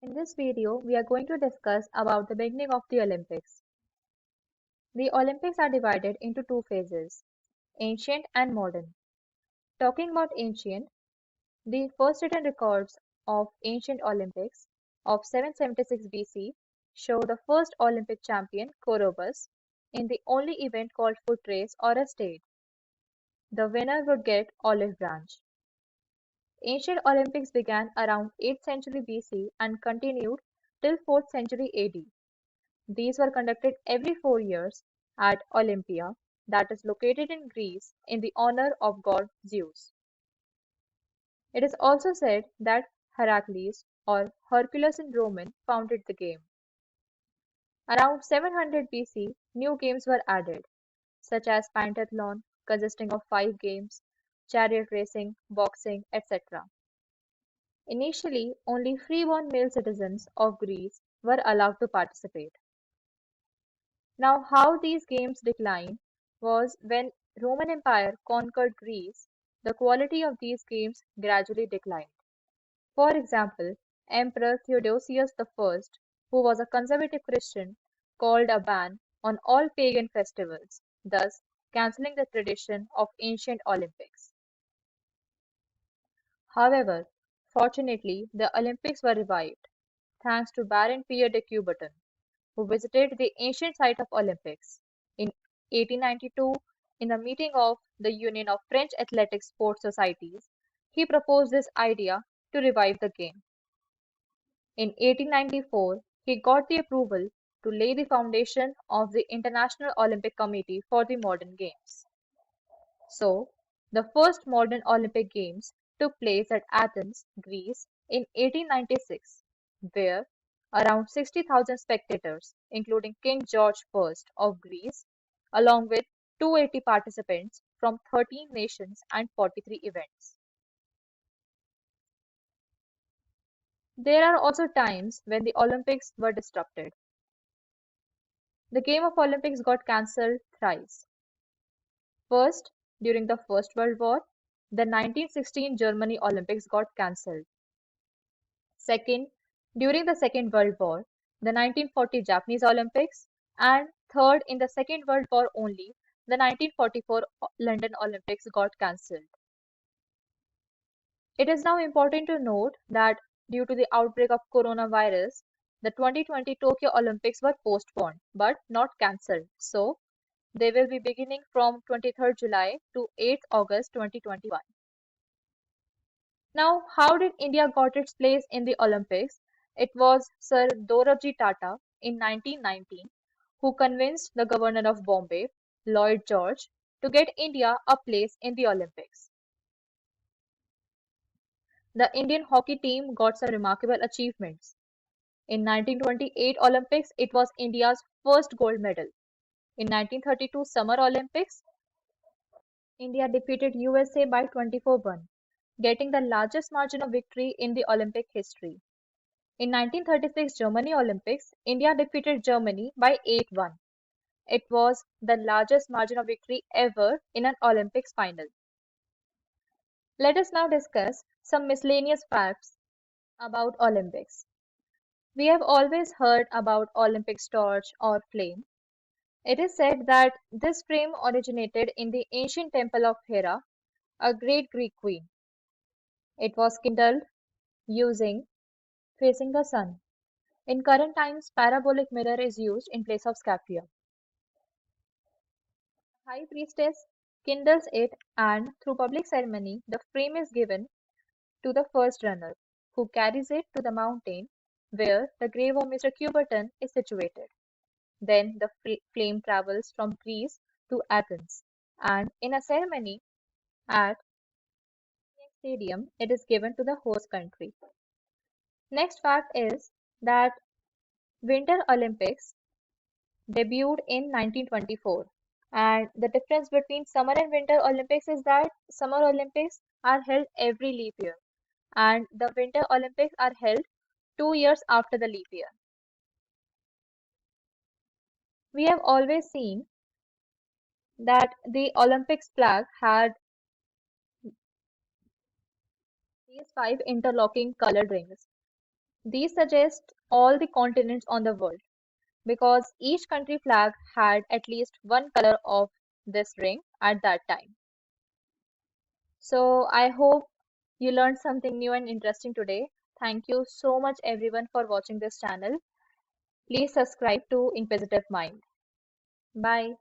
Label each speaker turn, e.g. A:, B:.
A: In this video, we are going to discuss about the beginning of the Olympics. The Olympics are divided into two phases, ancient and modern. Talking about ancient, the first written records of ancient Olympics of 776 BC show the first Olympic champion, Coroebus, in the only event called foot race or a stade. The winner would get olive branch. Ancient Olympics began around 8th century BC and continued till 4th century AD. These were conducted every 4 years at Olympia, that is located in Greece, in the honor of god Zeus. It is also said that Heracles or Hercules in Roman founded the game. Around 700 BC, new games were added, such as pentathlon, consisting of 5 games, chariot racing, boxing, etc. Initially, only freeborn male citizens of Greece were allowed to participate. Now, how these games declined was when Roman Empire conquered Greece, the quality of these games gradually declined. For example, Emperor Theodosius I, who was a conservative Christian, called a ban on all pagan festivals, thus cancelling the tradition of ancient Olympics. However, fortunately, the Olympics were revived, thanks to Baron Pierre de Coubertin, who visited the ancient site of Olympics. In 1892, in the meeting of the Union of French Athletic Sports Societies, he proposed this idea to revive the game. In 1894, he got the approval to lay the foundation of the International Olympic Committee for the modern games. So, the first modern Olympic Games took place at Athens, Greece in 1896, where around 60,000 spectators, including King George I of Greece, along with 280 participants from 13 nations and 43 events. There are also times when the Olympics were disrupted. The game of Olympics got cancelled thrice. First, during the First World War, the 1916 Germany Olympics got cancelled. Second, during the Second World War, the 1940 Japanese Olympics, and third, in the Second World War only, the 1944 London Olympics got cancelled. It is now important to note that due to the outbreak of coronavirus, the 2020 Tokyo Olympics were postponed but not cancelled. So, they will be beginning from 23rd July to 8th August 2021. Now, how did India got its place in the Olympics? It was Sir Dorabji Tata in 1919 who convinced the governor of Bombay, Lloyd George, to get India a place in the Olympics. The Indian hockey team got some remarkable achievements. In 1928 Olympics, it was India's first gold medal. In 1932 Summer Olympics, India defeated USA by 24-1, getting the largest margin of victory in the Olympic history. In 1936 Germany Olympics, India defeated Germany by 8-1. It was the largest margin of victory ever in an Olympics final. Let us now discuss some miscellaneous facts about Olympics. We have always heard about Olympic torch or flame. It is said that this flame originated in the ancient temple of Hera, a great Greek queen. It was kindled using facing the sun. In current times, parabolic mirror is used in place of scapular. High priestess kindles it and through public ceremony the flame is given to the first runner, who carries it to the mountain where the grave of Mr. Coubertin is situated. Then the flame travels from Greece to Athens, and in a ceremony at stadium it is given to the host country. Next fact is that Winter Olympics debuted in 1924. And the difference between Summer and Winter Olympics is that Summer Olympics are held every leap year, and the Winter Olympics are held 2 years after the leap year. We have always seen that the Olympics flag had these 5 interlocking colored rings. These suggest all the continents on the world because each country flag had at least one color of this ring at that time. So I hope you learned something new and interesting today. Thank you so much everyone for watching this channel. Please subscribe to Inquisitive Mind. Bye.